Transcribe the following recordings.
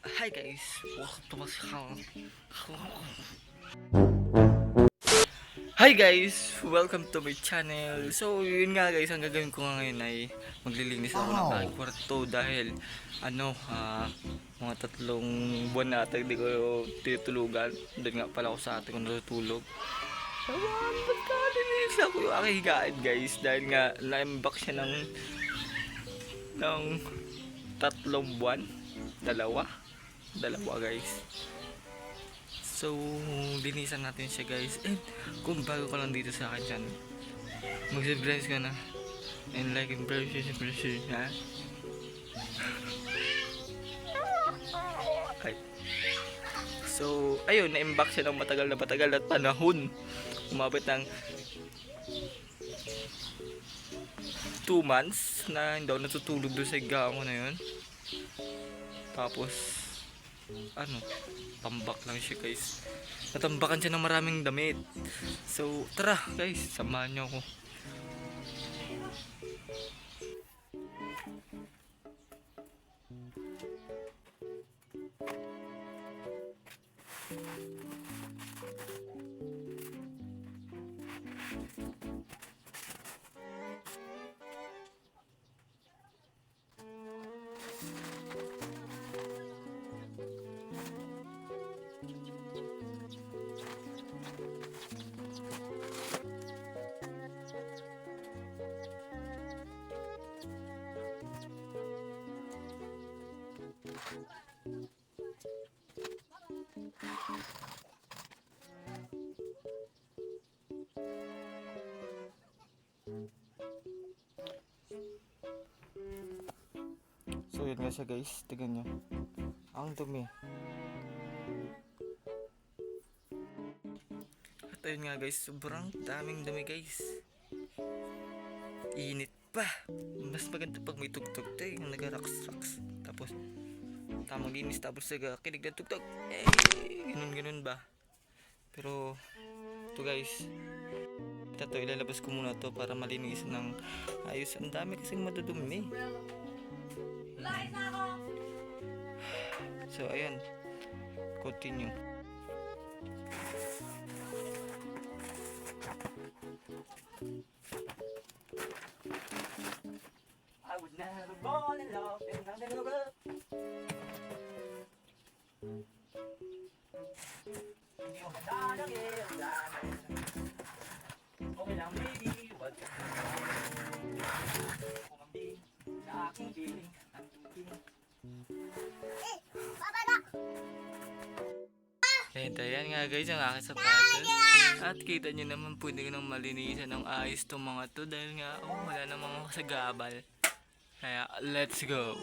Hi guys, welcome to my channel. Hi guys, welcome to my channel. So yun nga guys, ang gagawin ko nga ngayon ay maglilinis ako ng aking kwarto dahil mga 3 buwan na ata hindi ko tinutulugan. Doon nga pala ako sa ating natutulog. Naman, ba't ka nilinis ako yung aking higaan guys dahil nga na-imbak siya ng 3 buwan. Dalawa guys. So, linisan natin siya guys. And kung bago ka lang dito sa akin channel, mag-subscribe ka na. And like and pressure ha. Okay. So, ayun, na-imbak siya ng matagal na panahon. Umabot ng 2 months na hindi ako natutulog doon sa higaan ko na yun. Tapos tambak lang siya guys. Natambakan siya ng maraming damit. So tara guys, samahan niyo ako. So yun nga siya guys, tignan nyo. Ang dumi. At ayun nga guys, sobrang daming dumi guys. Init pa. Mas maganda pag may tugtog tayo, yung nag-raks-raks. Tapos tamang linis, tapos nag-kinig ng tugtog. Ganun ba? Pero ito guys, ito ilalabas ko muna to para malinis ng ayos. Ang dami kasing madudumi. So ayun, continue. I would never fall in love and I'm never love. Hindi mo matatanggi ang dami. Okay lang baby, wag ka kumambing sa aking piling. Ayan nga guys ang aking sapatos. At kita nyo naman pwede ko nang malinisan ng ayos itong mga to dahil nga wala namang kasagabal. Kaya let's go.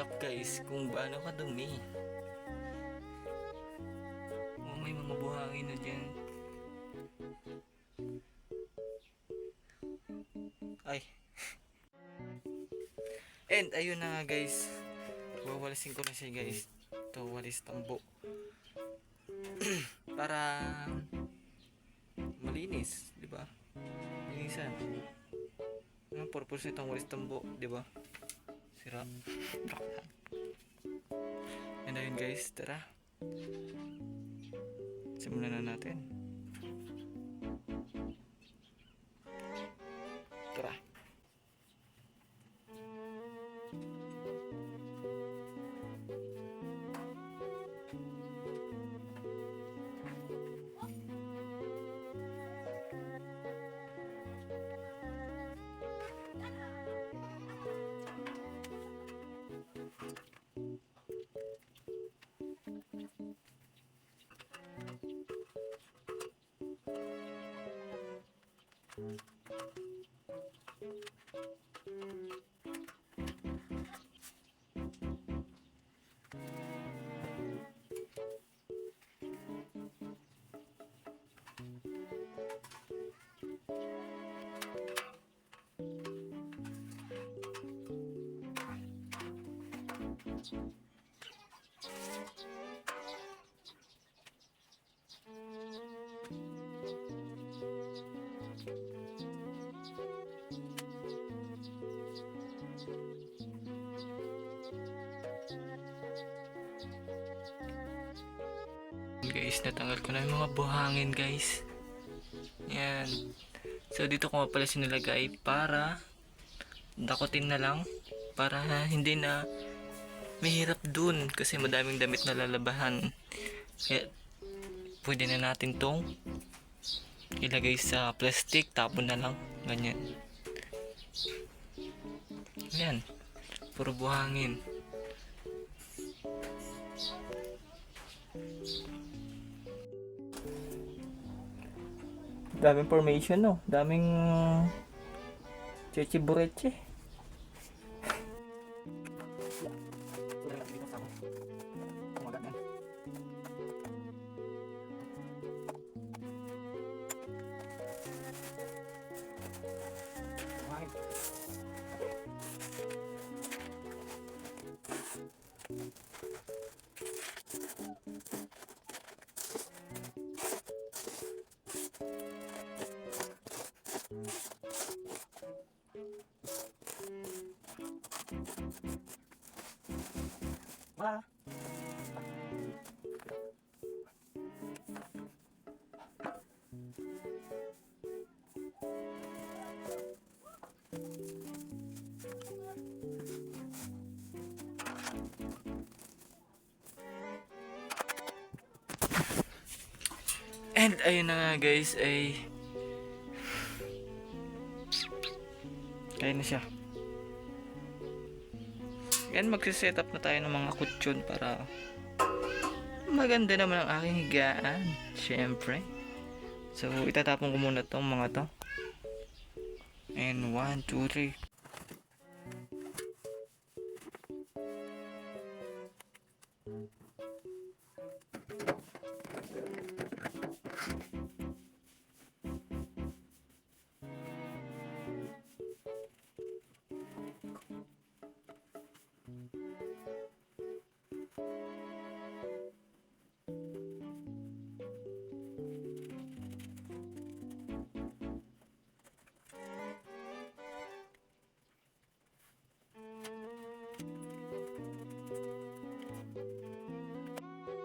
Look guys, kung gaano kadumi. May mga buhangin na dyan. Ay. And ayun na nga guys. Wawalisin ko na siya guys. Ito, walis tambo. Para malinis, di ba? Linisan. Ang purpose nitong walis tambo, di ba? Sira. And ayun guys, tara. Simulan na natin. Tara. Guys, natanggal ko na yung mga buhangin guys. Yan. So dito ko nga pala sinilagay para dakutin na lang. Para hindi na mahirap dun. Kasi madaming damit na lalabahan. Kaya pwede na natin tong ilagay sa plastic. Tapon na lang. Ganyan. Yan. Puro buhangin. Daming formation, no? Daming cheche bureche. Wala. And ayun na nga guys, ay kaya na siya. Yan, magsiset up na tayo ng mga kutsyon para maganda naman ang aking higaan. Syempre. So, itatapon ko muna tong mga to. And 1, 2, 3.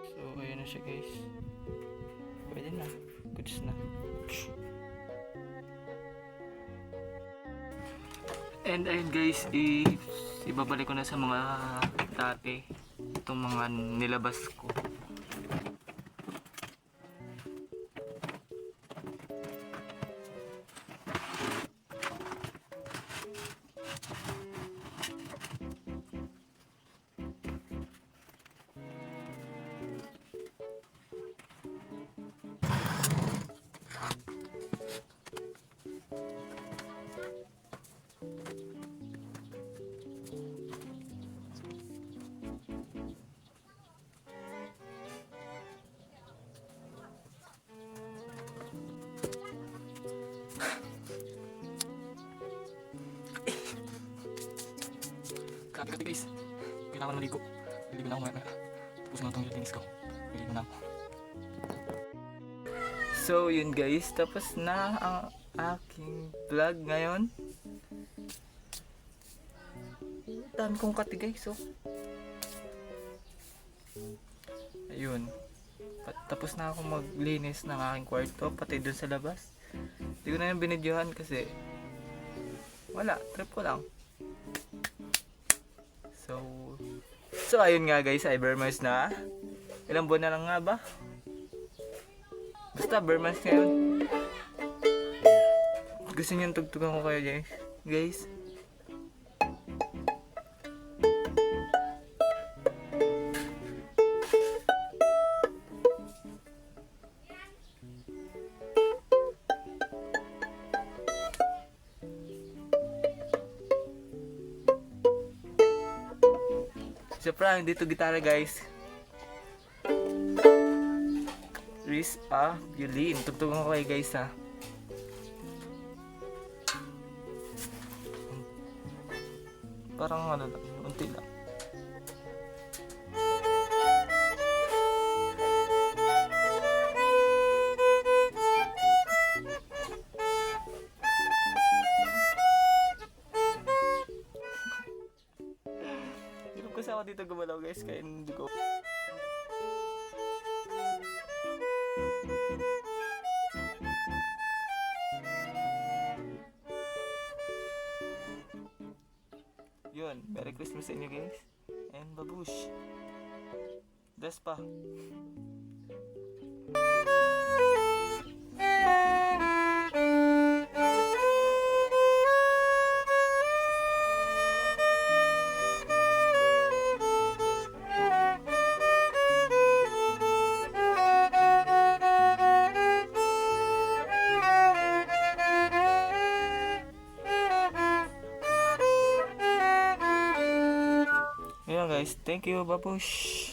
So, ayun na siya guys. Pwede na. Goods na. And ayun guys, ibabalik ko na sa mga dati itong mga nilabas ko. Grabe ka guys. Kailangan na maligo. Maligo na ako ngayon. Tapos na itong nilatinis ko. Maligo na ako. So yun guys. Tapos na ang aking vlog ngayon. Dami kong kati guys. So. Ayun. Tapos na ako maglinis ng aking kwarto. Pati dun sa labas. Hindi ko na yung binidyohan kasi wala. Trip ko lang. So ayun nga guys, ay Burmans na. Ilang buwan na lang nga ba? Basta Burmans ngayon. Gusto niyo tugtugan ko kayo guys? Guys. Sa prank, dito gitara guys. Chris violin. Tugtugan ko kayo guys ha. Parang ano lang, unti lang. Hirap kasi ako dito gumalaw guys, kaya hindi ko. Yun, Merry Christmas sa inyo guys. And babush. Das pa. Ayan guys, thank you, babush.